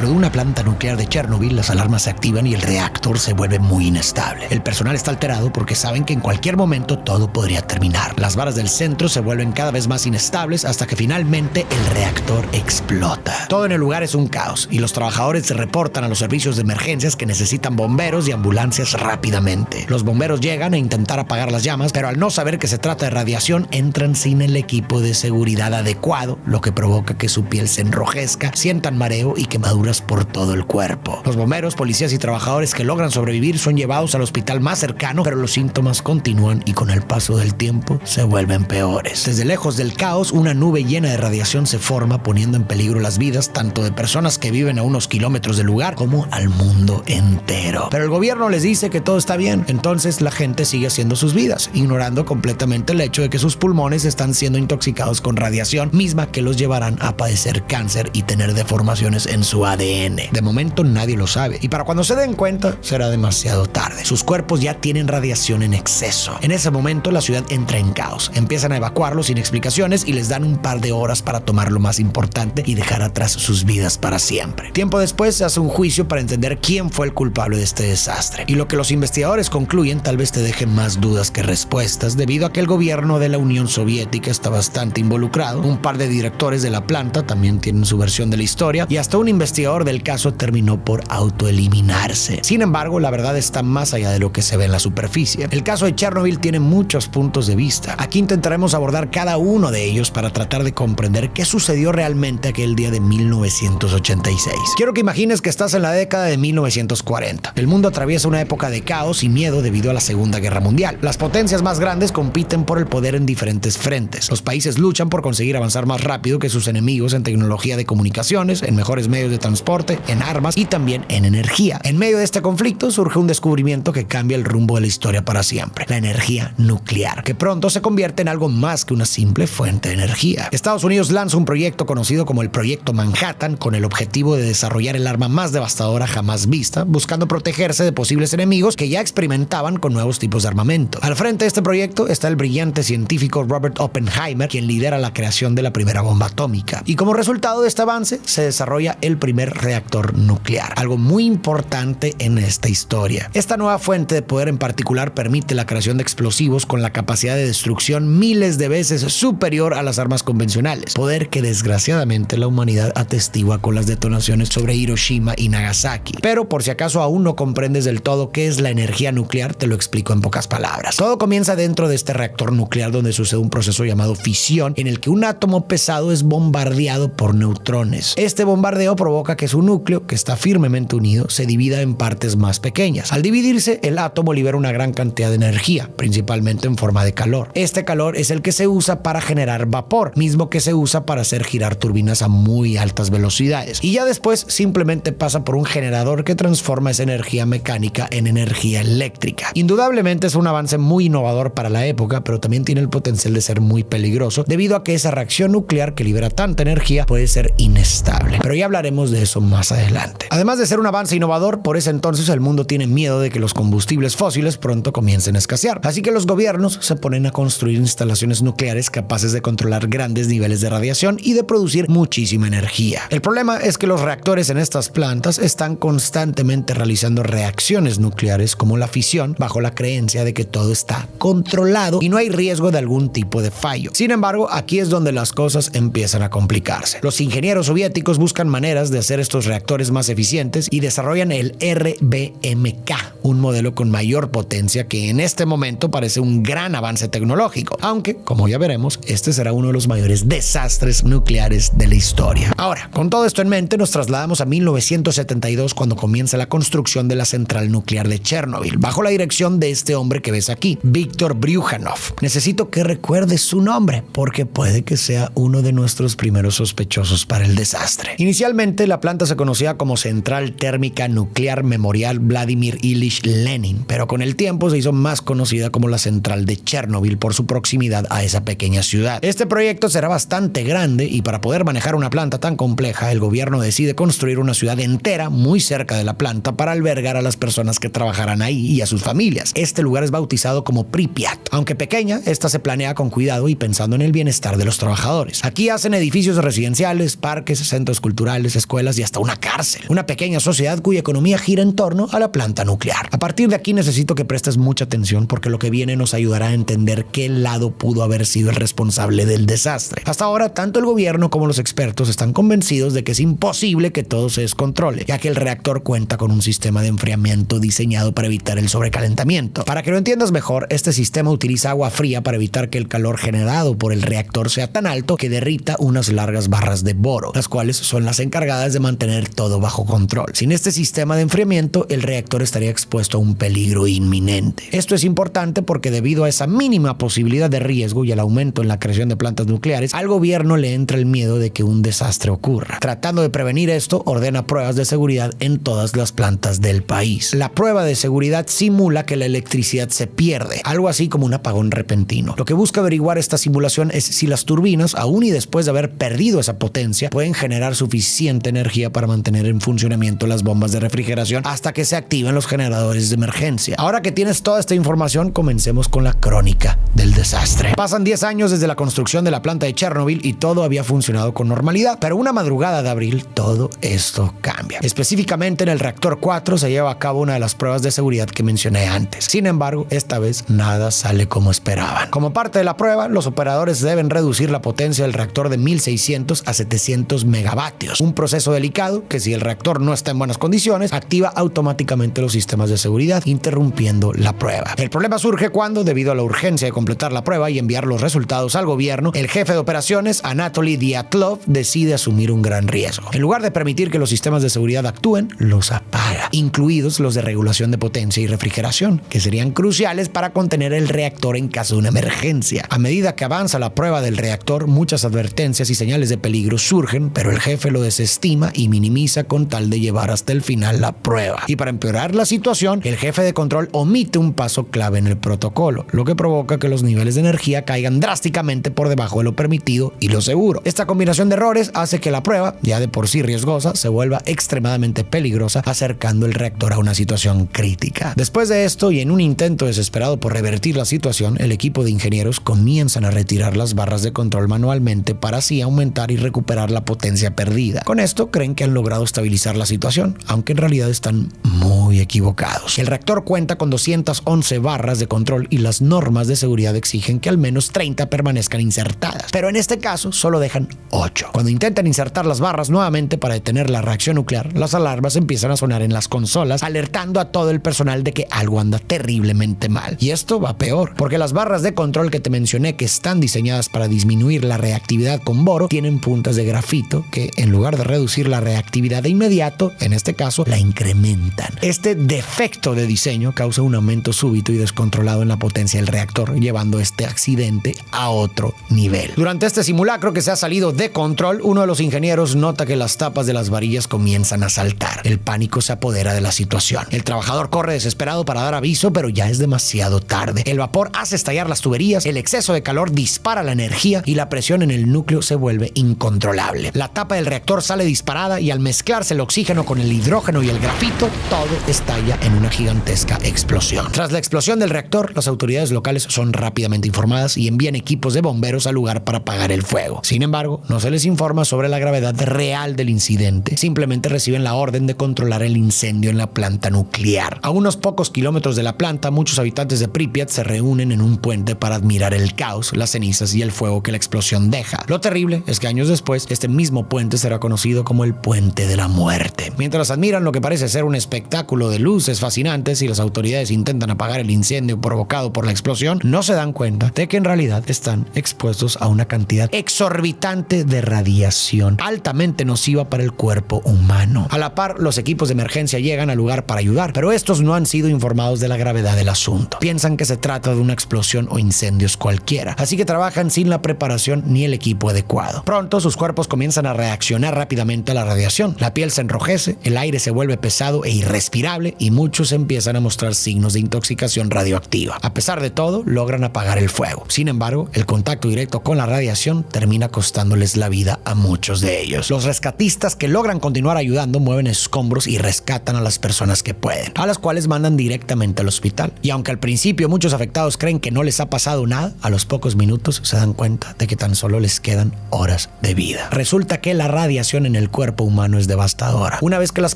Dentro de una planta nuclear de Chernobyl, las alarmas se activan y el reactor se vuelve muy inestable. El personal está alterado porque saben que en cualquier momento todo podría terminar. Las varas del centro se vuelven cada vez más inestables hasta que finalmente el reactor explota. Todo en el lugar es un caos y los trabajadores se reportan a los servicios de emergencias que necesitan bomberos y ambulancias rápidamente. Los bomberos llegan a intentar apagar las llamas, pero al no saber que se trata de radiación, entran sin el equipo de seguridad adecuado, lo que provoca que su piel se enrojezca, sientan mareo y quemaduras por todo el cuerpo. Los bomberos, policías y trabajadores que logran sobrevivir son llevados al hospital más cercano, pero los síntomas continúan y con el paso del tiempo se vuelven peores. Desde lejos del caos, una nube llena de radiación se forma, poniendo en peligro las vidas tanto de personas que viven a unos kilómetros del lugar como al mundo entero. Pero el gobierno les dice que todo está bien, entonces la gente sigue haciendo sus vidas, ignorando completamente el hecho de que sus pulmones están siendo intoxicados con radiación misma que los llevarán a padecer cáncer y tener deformaciones en su ADN. De momento nadie lo sabe y para cuando se den cuenta será demasiado tarde. Sus cuerpos ya tienen radiación en exceso. En ese momento la ciudad entra en caos. Empiezan a evacuarlos sin explicaciones y les dan un par de horas para tomar lo más importante y dejar atrás sus vidas para siempre. Tiempo después se hace un juicio para entender quién fue el culpable de este desastre. Y lo que los investigadores concluyen tal vez te deje más dudas que respuestas, debido a que el gobierno de la Unión Soviética está bastante involucrado. Un par de directores de la planta también tienen su versión de la historia y hasta un investigador del caso terminó por autoeliminarse. Sin embargo, la verdad está más allá de lo que se ve en la superficie. El caso de Chernobyl tiene muchos puntos de vista. Aquí intentaremos abordar cada uno de ellos para tratar de comprender qué sucedió realmente aquel día de 1986. Quiero que imagines que estás en la década de 1940. El mundo atraviesa una época de caos y miedo debido a la Segunda Guerra Mundial. Las potencias más grandes compiten por el poder en diferentes frentes. Los países luchan por conseguir avanzar más rápido que sus enemigos en tecnología de comunicaciones, en mejores medios de transporte, en armas y también en energía. En medio de este conflicto surge un descubrimiento que cambia el rumbo de la historia para siempre: la energía nuclear, que pronto se convierte en algo más que una simple fuente de energía. Estados Unidos lanza un proyecto conocido como el Proyecto Manhattan con el objetivo de desarrollar el arma más devastadora jamás vista, buscando protegerse de posibles enemigos que ya experimentaban con nuevos tipos de armamento. Al frente de este proyecto está el brillante científico Robert Oppenheimer, quien lidera la creación de la primera bomba atómica. Y como resultado de este avance, se desarrolla el primer reactor nuclear, algo muy importante en esta historia. Esta nueva fuente de poder en particular permite la creación de explosivos con la capacidad de destrucción miles de veces superior a las armas convencionales, poder que desgraciadamente la humanidad atestigua con las detonaciones sobre Hiroshima y Nagasaki. Pero por si acaso aún no comprendes del todo qué es la energía nuclear, te lo explico en pocas palabras. Todo comienza dentro de este reactor nuclear, donde sucede un proceso llamado fisión, en el que un átomo pesado es bombardeado por neutrones. Este bombardeo provoca que su núcleo, que está firmemente unido, se divida en partes más pequeñas. Al dividirse, el átomo libera una gran cantidad de energía, principalmente en forma de calor. Este calor es el que se usa para generar vapor, mismo que se usa para hacer girar turbinas a muy altas velocidades. Y ya después simplemente pasa por un generador que transforma esa energía mecánica en energía eléctrica. Indudablemente es un avance muy innovador para la época, pero también tiene el potencial de ser muy peligroso, debido a que esa reacción nuclear que libera tanta energía puede ser inestable. Pero ya hablaremos de eso más adelante. Además de ser un avance innovador, por ese entonces el mundo tiene miedo de que los combustibles fósiles pronto comiencen a escasear. Así que los gobiernos se ponen a construir instalaciones nucleares capaces de controlar grandes niveles de radiación y de producir muchísima energía. El problema es que los reactores en estas plantas están constantemente realizando reacciones nucleares como la fisión, bajo la creencia de que todo está controlado y no hay riesgo de algún tipo de fallo. Sin embargo, aquí es donde las cosas empiezan a complicarse. Los ingenieros soviéticos buscan maneras de hacer estos reactores más eficientes y desarrollan el RBMK, un modelo con mayor potencia que en este momento parece un gran avance tecnológico, aunque, como ya veremos, este será uno de los mayores desastres nucleares de la historia. Ahora, con todo esto en mente, nos trasladamos a 1972, cuando comienza la construcción de la central nuclear de Chernobyl, bajo la dirección de este hombre que ves aquí, Víctor Bryukhanov. Necesito que recuerdes su nombre, porque puede que sea uno de nuestros primeros sospechosos para el desastre. Inicialmente, la planta se conocía como Central Térmica Nuclear Memorial Vladimir Ilich Lenin, pero con el tiempo se hizo más conocida como la central de Chernobyl por su proximidad a esa pequeña ciudad. Este proyecto será bastante grande y para poder manejar una planta tan compleja, el gobierno decide construir una ciudad entera muy cerca de la planta para albergar a las personas que trabajarán ahí y a sus familias. Este lugar es bautizado como Pripyat. Aunque pequeña, esta se planea con cuidado y pensando en el bienestar de los trabajadores. Aquí hacen edificios residenciales, parques, centros culturales, escuelas vidas y hasta una cárcel. Una pequeña sociedad cuya economía gira en torno a la planta nuclear. A partir de aquí necesito que prestes mucha atención porque lo que viene nos ayudará a entender qué lado pudo haber sido el responsable del desastre. Hasta ahora, tanto el gobierno como los expertos están convencidos de que es imposible que todo se descontrole, ya que el reactor cuenta con un sistema de enfriamiento diseñado para evitar el sobrecalentamiento. Para que lo entiendas mejor, este sistema utiliza agua fría para evitar que el calor generado por el reactor sea tan alto que derrita unas largas barras de boro, las cuales son las encargadas de mantener todo bajo control. Sin este sistema de enfriamiento, el reactor estaría expuesto a un peligro inminente. Esto es importante porque debido a esa mínima posibilidad de riesgo y al aumento en la creación de plantas nucleares, al gobierno le entra el miedo de que un desastre ocurra. Tratando de prevenir esto, ordena pruebas de seguridad en todas las plantas del país. La prueba de seguridad simula que la electricidad se pierde, algo así como un apagón repentino. Lo que busca averiguar esta simulación es si las turbinas, aún y después de haber perdido esa potencia, pueden generar suficiente energía para mantener en funcionamiento las bombas de refrigeración hasta que se activen los generadores de emergencia. Ahora que tienes toda esta información, comencemos con la crónica del desastre. Pasan 10 años desde la construcción de la planta de Chernobyl y todo había funcionado con normalidad, pero una madrugada de abril todo esto cambia. Específicamente en el reactor 4 se lleva a cabo una de las pruebas de seguridad que mencioné antes. Sin embargo, esta vez nada sale como esperaban. Como parte de la prueba, los operadores deben reducir la potencia del reactor de 1600 a 700 megavatios. Un proceso delicado que, si el reactor no está en buenas condiciones, activa automáticamente los sistemas de seguridad, interrumpiendo la prueba. El problema surge cuando, debido a la urgencia de completar la prueba y enviar los resultados al gobierno, el jefe de operaciones, Anatoly Dyatlov, decide asumir un gran riesgo. En lugar de permitir que los sistemas de seguridad actúen, los apaga, incluidos los de regulación de potencia y refrigeración, que serían cruciales para contener el reactor en caso de una emergencia. A medida que avanza la prueba del reactor, muchas advertencias y señales de peligro surgen, pero el jefe lo desestima y minimiza con tal de llevar hasta el final la prueba. Y para empeorar la situación, el jefe de control omite un paso clave en el protocolo, lo que provoca que los niveles de energía caigan drásticamente por debajo de lo permitido y lo seguro. Esta combinación de errores hace que la prueba, ya de por sí riesgosa, se vuelva extremadamente peligrosa, acercando el reactor a una situación crítica. Después de esto, y en un intento desesperado por revertir la situación, el equipo de ingenieros comienzan a retirar las barras de control manualmente para así aumentar y recuperar la potencia perdida. Con esto creen que han logrado estabilizar la situación, aunque en realidad están muy equivocados. El reactor cuenta con 211 barras de control y las normas de seguridad exigen que al menos 30 permanezcan insertadas, pero en este caso solo dejan 8. Cuando intentan insertar las barras nuevamente para detener la reacción nuclear, las alarmas empiezan a sonar en las consolas, alertando a todo el personal de que algo anda terriblemente mal. Y esto va peor, porque las barras de control que te mencioné, que están diseñadas para disminuir la reactividad con boro, tienen puntas de grafito que, en lugar de reducir la reactividad de inmediato, en este caso la incrementan. Este defecto de diseño causa un aumento súbito y descontrolado en la potencia del reactor, llevando este accidente a otro nivel. Durante este simulacro que se ha salido de control, uno de los ingenieros nota que las tapas de las varillas comienzan a saltar. El pánico se apodera de la situación. El trabajador corre desesperado para dar aviso, pero ya es demasiado tarde. El vapor hace estallar las tuberías, el exceso de calor dispara la energía y la presión en el núcleo se vuelve incontrolable. La tapa del reactor sale disparada y al mezclarse el oxígeno con el hidrógeno y el grafito, todo estalla en una gigantesca explosión. Tras la explosión del reactor, las autoridades locales son rápidamente informadas y envían equipos de bomberos al lugar para apagar el fuego. Sin embargo, no se les informa sobre la gravedad real del incidente. Simplemente reciben la orden de controlar el incendio en la planta nuclear. A unos pocos kilómetros de la planta, muchos habitantes de Pripyat se reúnen en un puente para admirar el caos, las cenizas y el fuego que la explosión deja. Lo terrible es que años después, este mismo puente será conocido como el Puente de la Muerte. Mientras admiran lo que parece ser un espectáculo de luces fascinantes y las autoridades intentan apagar el incendio provocado por la explosión, no se dan cuenta de que en realidad están expuestos a una cantidad exorbitante de radiación altamente nociva para el cuerpo humano. A la par, los equipos de emergencia llegan al lugar para ayudar, pero estos no han sido informados de la gravedad del asunto. Piensan que se trata de una explosión o incendios cualquiera, así que trabajan sin la preparación ni el equipo adecuado. Pronto sus cuerpos comienzan a reaccionar rápidamente a la radiación. La piel se enrojece, el aire se vuelve pesado e irrespirable y muchos empiezan a mostrar signos de intoxicación radioactiva. A pesar de todo, logran apagar el fuego. Sin embargo, el contacto directo con la radiación termina costándoles la vida a muchos de ellos. Los rescatistas que logran continuar ayudando mueven escombros y rescatan a las personas que pueden, a las cuales mandan directamente al hospital. Y aunque al principio muchos afectados creen que no les ha pasado nada, a los pocos minutos se dan cuenta de que tan solo les quedan horas de vida. Resulta que la radiación en el cuerpo humano es devastadora. Una vez que las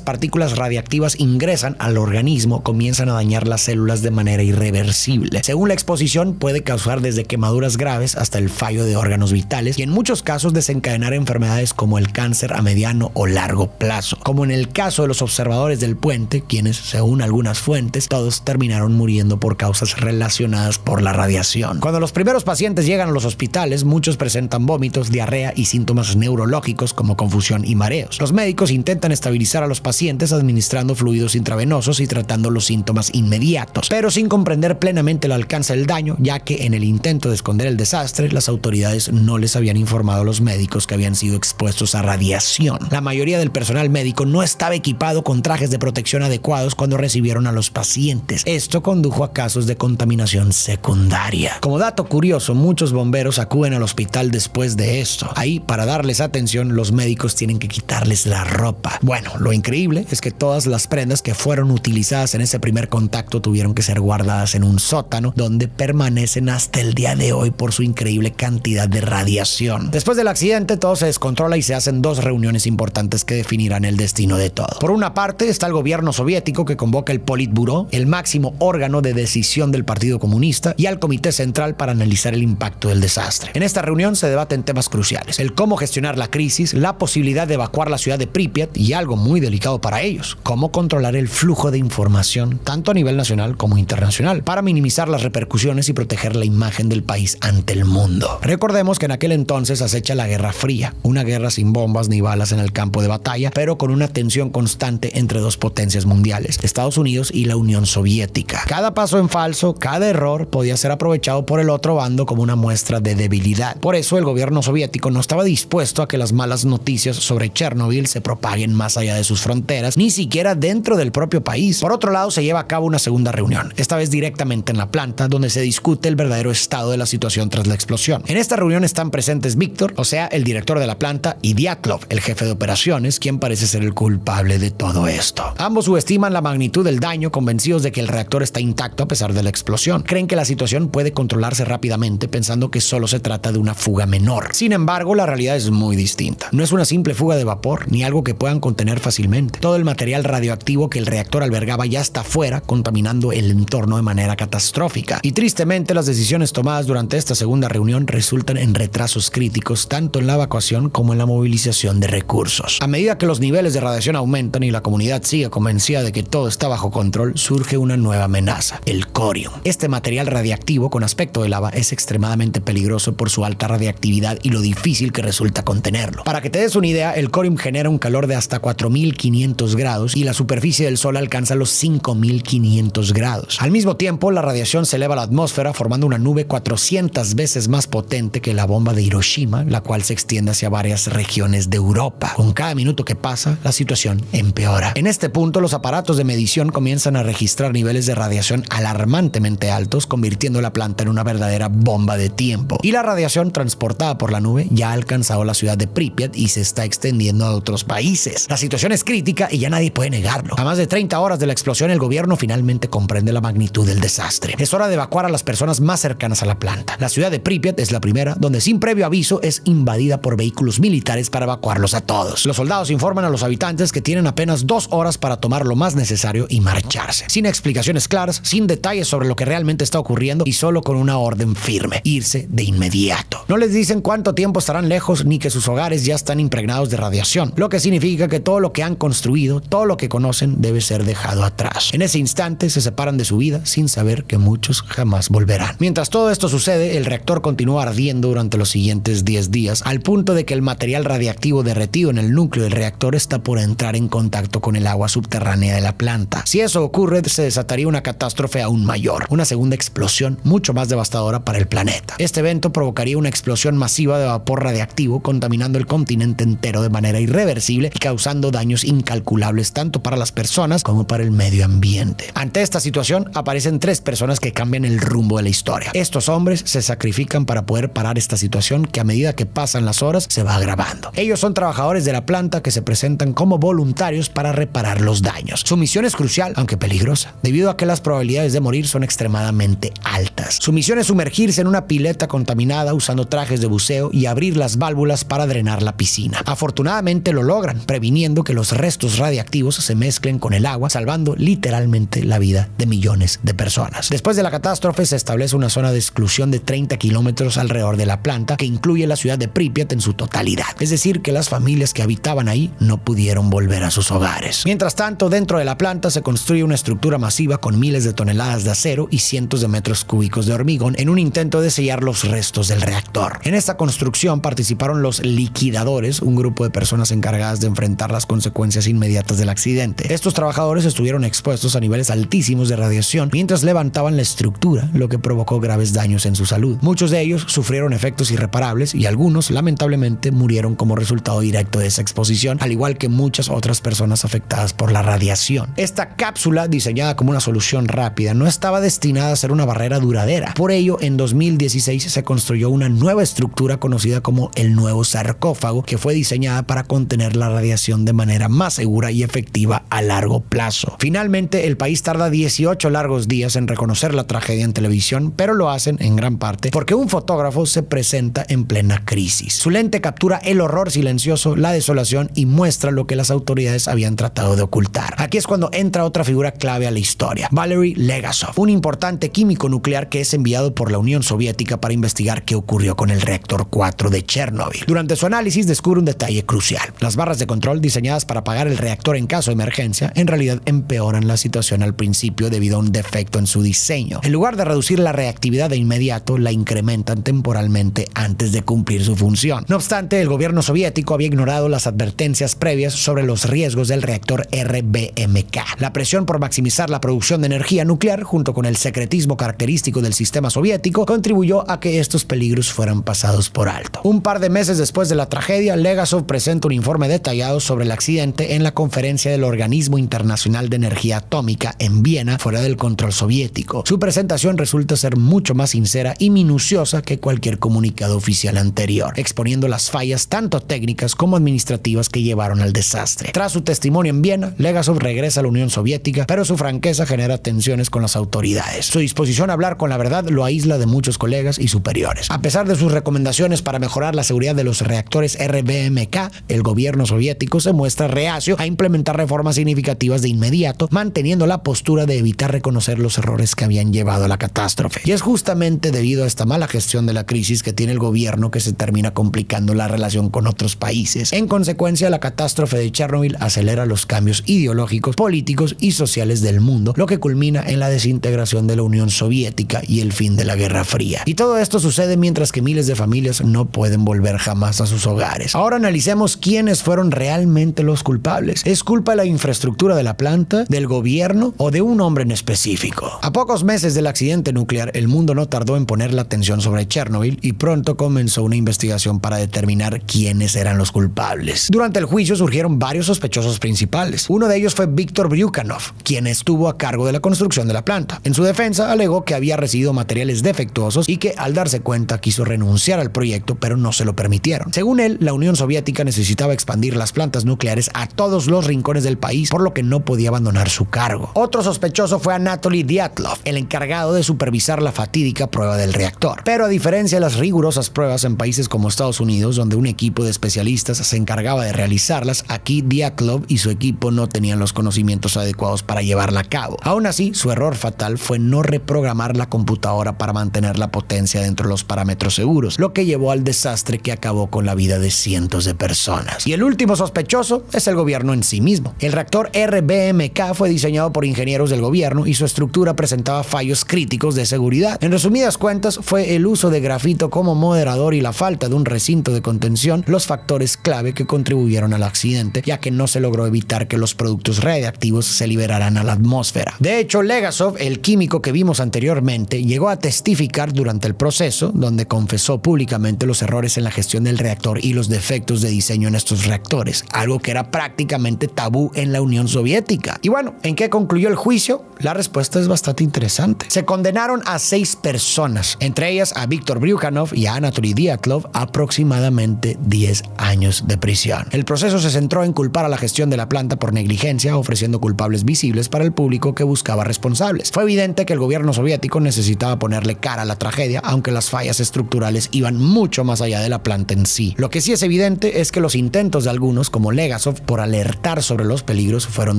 partículas radiactivas ingresan al organismo, comienzan a dañar las células de manera irreversible. Según la exposición, puede causar desde quemaduras graves hasta el fallo de órganos vitales y en muchos casos desencadenar enfermedades como el cáncer a mediano o largo plazo. Como en el caso de los observadores del puente, quienes, según algunas fuentes, todos terminaron muriendo por causas relacionadas por la radiación. Cuando los primeros pacientes llegan a los hospitales, muchos presentan vómitos, diarrea y síntomas neurológicos como confusión y mareos. Los médicos intentan estabilizar a los pacientes administrando fluidos intravenosos y tratando los síntomas inmediatos, pero sin comprender plenamente el alcance del daño, ya que en el intento de esconder el desastre, las autoridades no les habían informado a los médicos que habían sido expuestos a radiación. La mayoría del personal médico no estaba equipado con trajes de protección adecuados cuando recibieron a los pacientes. Esto condujo a casos de contaminación secundaria. Como dato curioso, muchos bomberos acuden al hospital después de esto. Ahí, para darles atención, los médicos tienen que quitarles la ropa. Bueno, lo increíble es que todas las prendas que fueron utilizadas en ese primer contacto tuvieron que ser guardadas en un sótano, donde permanecen hasta el día de hoy por su increíble cantidad de radiación. Después del accidente, todo se descontrola y se hacen dos reuniones importantes que definirán el destino de todo. Por una parte está el gobierno soviético, que convoca el Politburó, el máximo órgano de decisión del Partido Comunista, y al Comité Central para analizar el impacto del desastre. En esta reunión se debaten temas cruciales: el cómo gestionar la crisis, la posibilidad de evacuar la ciudad de Pripyat y algo muy delicado para ellos, cómo controlar el flujo de información tanto a nivel nacional como internacional para minimizar las repercusiones y proteger la imagen del país ante el mundo. Recordemos que en aquel entonces acecha la Guerra Fría, una guerra sin bombas ni balas en el campo de batalla, pero con una tensión constante entre dos potencias mundiales, Estados Unidos y la Unión Soviética. Cada paso en falso, cada error podía ser aprovechado por el otro bando como una muestra de debilidad. Por eso el gobierno soviético no estaba dispuesto a que las malas noticias sobre Chernobyl se propaguen más allá de sus fronteras, ni siquiera dentro del propio país. Por otro lado, se lleva a cabo una segunda reunión, esta vez directamente en la planta, donde se discute el verdadero estado de la situación tras la explosión. En esta reunión están presentes Víctor, o sea, el director de la planta, y Dyatlov, el jefe de operaciones, quien parece ser el culpable de todo esto. Ambos subestiman la magnitud del daño, convencidos de que el reactor está intacto a pesar de la explosión. Creen que la situación puede controlarse rápidamente, pensando que solo se trata de una fuga menor. Sin embargo, la realidad es muy distinta. No es una simple fuga de vapor, ni algo que puedan contener fácilmente. Todo el material radioactivo que el reactor albergaba ya está fuera, contaminando el entorno de manera catastrófica. Y tristemente, las decisiones tomadas durante esta segunda reunión resultan en retrasos críticos, tanto en la evacuación como en la movilización de recursos. A medida que los niveles de radiación aumentan y la comunidad sigue convencida de que todo está bajo control, surge una nueva amenaza: el corium. Este material radiactivo con aspecto de lava es extremadamente peligroso por su alta radiactividad y lo difícil que resulta contenerlo. Para que te des una idea, el corium genera un calor de hasta 4500 grados y la superficie del Sol alcanza los 5500 grados. Al mismo tiempo, la radiación se eleva a la atmósfera formando una nube 400 veces más potente que la bomba de Hiroshima, la cual se extiende hacia varias regiones de Europa. Con cada minuto que pasa, la situación empeora. En este punto, los aparatos de medición comienzan a registrar niveles de radiación alarmantemente altos, convirtiendo la planta en una verdadera bomba de tiempo. Y la radiación transportada por la nube ya ha alcanzado la ciudad de Pripyat y se está extendiendo a otros países. La situación es crítica y ya nadie puede negarlo. A más de 30 horas de la explosión, el gobierno finalmente comprende la magnitud del desastre. Es hora de evacuar a las personas más cercanas a la planta. La ciudad de Pripyat es la primera, donde sin previo aviso es invadida por vehículos militares para evacuarlos a todos. Los soldados informan a los habitantes que tienen apenas 2 horas para tomar lo más necesario y marcharse, sin explicaciones claras, sin detalles sobre lo que realmente está ocurriendo y solo con una orden firme: irse de inmediato. No les dicen cuánto tiempo estarán lejos ni que sus hogares ya están impregnados de radiación, lo que significa que todo lo que han construido, todo lo que conocen, debe ser dejado atrás. En ese instante se separan de su vida sin saber que muchos jamás volverán. Mientras todo esto sucede, el reactor continúa ardiendo durante los siguientes 10 días, al punto de que el material radiactivo derretido en el núcleo del reactor está por entrar en contacto con el agua subterránea de la planta. Si eso ocurre, se desataría una catástrofe aún mayor, una segunda explosión mucho más devastadora para el planeta. Este evento provocaría una explosión masiva de vapor radiactivo, contaminando el continente entero de manera irreversible y causando daños incalculables tanto para las personas como para el medio ambiente. Ante esta situación, aparecen 3 personas que cambian el rumbo de la historia. Estos hombres se sacrifican para poder parar esta situación que, a medida que pasan las horas, se va agravando. Ellos son trabajadores de la planta que se presentan como voluntarios para reparar los daños. Su misión es crucial, aunque peligrosa, debido a que las probabilidades de morir son extremadamente altas. Su misión es sumergirse en una pileta contaminada usando trajes de buceo y abrir las válvulas para drenar la piscina. Afortunadamente, Afortunadamente lo logran, previniendo que los restos radiactivos se mezclen con el agua, salvando literalmente la vida de millones de personas. Después de la catástrofe se establece una zona de exclusión de 30 kilómetros alrededor de la planta, que incluye la ciudad de Pripyat en su totalidad. Es decir, que las familias que habitaban ahí no pudieron volver a sus hogares. Mientras tanto, dentro de la planta se construye una estructura masiva con miles de toneladas de acero y cientos de metros cúbicos de hormigón en un intento de sellar los restos del reactor. En esta construcción participaron los liquidadores, un grupo de personas encargadas de enfrentar las consecuencias inmediatas del accidente. Estos trabajadores estuvieron expuestos a niveles altísimos de radiación mientras levantaban la estructura, lo que provocó graves daños en su salud. Muchos de ellos sufrieron efectos irreparables y algunos, lamentablemente, murieron como resultado directo de esa exposición, al igual que muchas otras personas afectadas por la radiación. Esta cápsula, diseñada como una solución rápida, no estaba destinada a ser una barrera duradera. Por ello, en 2016 se construyó una nueva estructura conocida como el nuevo sarcófago, que fue diseñada para contener la radiación de manera más segura y efectiva a largo plazo. Finalmente, el país tarda 18 largos días en reconocer la tragedia en televisión, pero lo hacen en gran parte porque un fotógrafo se presenta en plena crisis. Su lente captura el horror silencioso, la desolación y muestra lo que las autoridades habían tratado de ocultar. Aquí es cuando entra otra figura clave a la historia, Valery Legasov, un importante químico nuclear que es enviado por la Unión Soviética para investigar qué ocurrió con el reactor 4 de Chernobyl. Durante su análisis descubre un detalle crucial. Las barras de control diseñadas para apagar el reactor en caso de emergencia en realidad empeoran la situación al principio debido a un defecto en su diseño. En lugar de reducir la reactividad de inmediato, la incrementan temporalmente antes de cumplir su función. No obstante, el gobierno soviético había ignorado las advertencias previas sobre los riesgos del reactor RBMK. La presión por maximizar la producción de energía nuclear, junto con el secretismo característico del sistema soviético, contribuyó a que estos peligros fueran pasados por alto. Un par de meses después de la tragedia, Legasov presenta un informe detallado sobre el accidente en la conferencia del Organismo Internacional de Energía Atómica en Viena, fuera del control soviético. Su presentación resulta ser mucho más sincera y minuciosa que cualquier comunicado oficial anterior, exponiendo las fallas tanto técnicas como administrativas que llevaron al desastre. Tras su testimonio en Viena, Legasov regresa a la Unión Soviética, pero su franqueza genera tensiones con las autoridades. Su disposición a hablar con la verdad lo aísla de muchos colegas y superiores. A pesar de sus recomendaciones para mejorar la seguridad de los reactores RBMK, el gobierno soviético se muestra reacio a implementar reformas significativas de inmediato, manteniendo la postura de evitar reconocer los errores que habían llevado a la catástrofe. Y es justamente debido a esta mala gestión de la crisis que tiene el gobierno que se termina complicando la relación con otros países. En consecuencia, la catástrofe de Chernobyl acelera los cambios ideológicos, políticos y sociales del mundo, lo que culmina en la desintegración de la Unión Soviética y el fin de la Guerra Fría. Y todo esto sucede mientras que miles de familias no pueden volver jamás a sus hogares. Ahora analicemos quiénes fueron realmente los culpables. ¿Es culpa de la infraestructura de la planta, del gobierno o de un hombre en específico? A pocos meses del accidente nuclear, el mundo no tardó en poner la atención sobre Chernobyl y pronto comenzó una investigación para determinar quiénes eran los culpables. Durante el juicio surgieron varios sospechosos principales. Uno de ellos fue Viktor Bryukhanov, quien estuvo a cargo de la construcción de la planta. En su defensa, alegó que había recibido materiales defectuosos y que al darse cuenta quiso renunciar al proyecto, pero no se lo permitieron. Según él, la Unión Soviética necesitaba expandir las plantas nucleares a todos los rincones del país, por lo que no podía abandonar su cargo. Otro sospechoso fue Anatoly Dyatlov, el encargado de supervisar la fatídica prueba del reactor. Pero a diferencia de las rigurosas pruebas en países como Estados Unidos, donde un equipo de especialistas se encargaba de realizarlas, aquí Dyatlov y su equipo no tenían los conocimientos adecuados para llevarla a cabo. Aún así, su error fatal fue no reprogramar la computadora para mantener la potencia dentro de los parámetros seguros, lo que llevó al desastre que acabó con la vida de cientos de personas. Y el último sospechoso es el gobierno en sí mismo. El reactor RBMK fue diseñado por ingenieros del gobierno y su estructura presentaba fallos críticos de seguridad. En resumidas cuentas, fue el uso de grafito como moderador y la falta de un recinto de contención los factores clave que contribuyeron al accidente, ya que no se logró evitar que los productos radiactivos se liberaran a la atmósfera. De hecho, Legasov, el químico que vimos anteriormente, llegó a testificar durante el proceso, donde confesó públicamente los errores en la gestión del reactor y los defectos de diseño en estos reactores, algo que era prácticamente tabú en la Unión Soviética. Y bueno, ¿en qué concluyó el juicio? La respuesta es bastante interesante. Se condenaron a 6 personas, entre ellas a Víctor Bryukhanov y a Anatoly Dyatlov, aproximadamente 10 años de prisión. El proceso se centró en culpar a la gestión de la planta por negligencia, ofreciendo culpables visibles para el público que buscaba responsables. Fue evidente que el gobierno soviético necesitaba ponerle cara a la tragedia, aunque las fallas estructurales iban mucho más allá de la planta en sí. Lo que sí es evidente es que los intentos de algunos, como Legasov, por alertar sobre los peligros fueron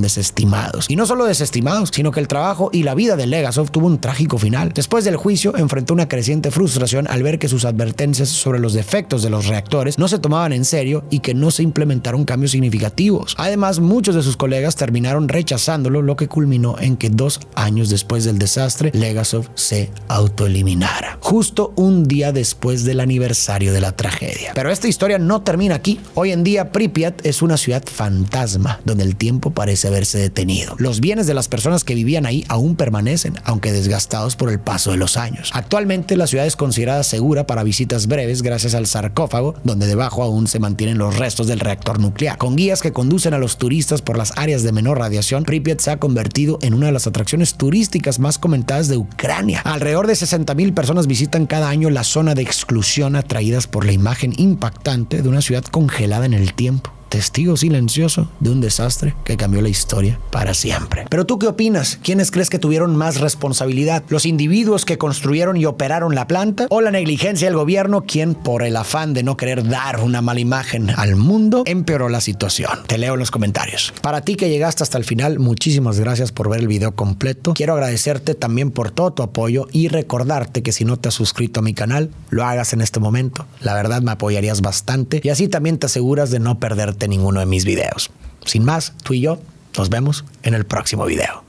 desestimados. Y no solo desestimados, sino que el trabajo y la vida de Legasov tuvo un trágico final. Después del juicio, enfrentó una creciente frustración al ver que sus advertencias sobre los defectos de los reactores no se tomaban en serio y que no se implementaron cambios significativos. Además, muchos de sus colegas terminaron rechazándolo, lo que culminó en que 2 años después del desastre, Legasov se autoeliminara, justo un día después del aniversario de la tragedia. Pero esta historia no termina aquí. Hoy en día, Pripyat es una ciudad fantasma, donde el tiempo parece haberse detenido. Los bienes de las personas que vivían ahí aún permanecen, aunque desgastados por el paso de los años. Actualmente, la ciudad es considerada segura para visitas breves gracias al sarcófago, donde debajo aún se mantienen los restos del reactor nuclear. Con guías que conducen a los turistas por las áreas de menor radiación, Pripyat se ha convertido en una de las atracciones turísticas más comentadas de Ucrania. Alrededor de 60,000 personas visitan cada año la zona de exclusión, atraídas por la imagen impactante de una ciudad congelada en el tiempo. Testigo silencioso de un desastre que cambió la historia para siempre. Pero ¿tú qué opinas? ¿Quiénes crees que tuvieron más responsabilidad? ¿Los individuos que construyeron y operaron la planta? ¿O la negligencia del gobierno, quien por el afán de no querer dar una mala imagen al mundo, empeoró la situación? Te leo en los comentarios. Para ti que llegaste hasta el final, muchísimas gracias por ver el video completo. Quiero agradecerte también por todo tu apoyo y recordarte que si no te has suscrito a mi canal, lo hagas en este momento. La verdad me apoyarías bastante y así también te aseguras de no perderte ninguno de mis videos. Sin más, tú y yo nos vemos en el próximo video.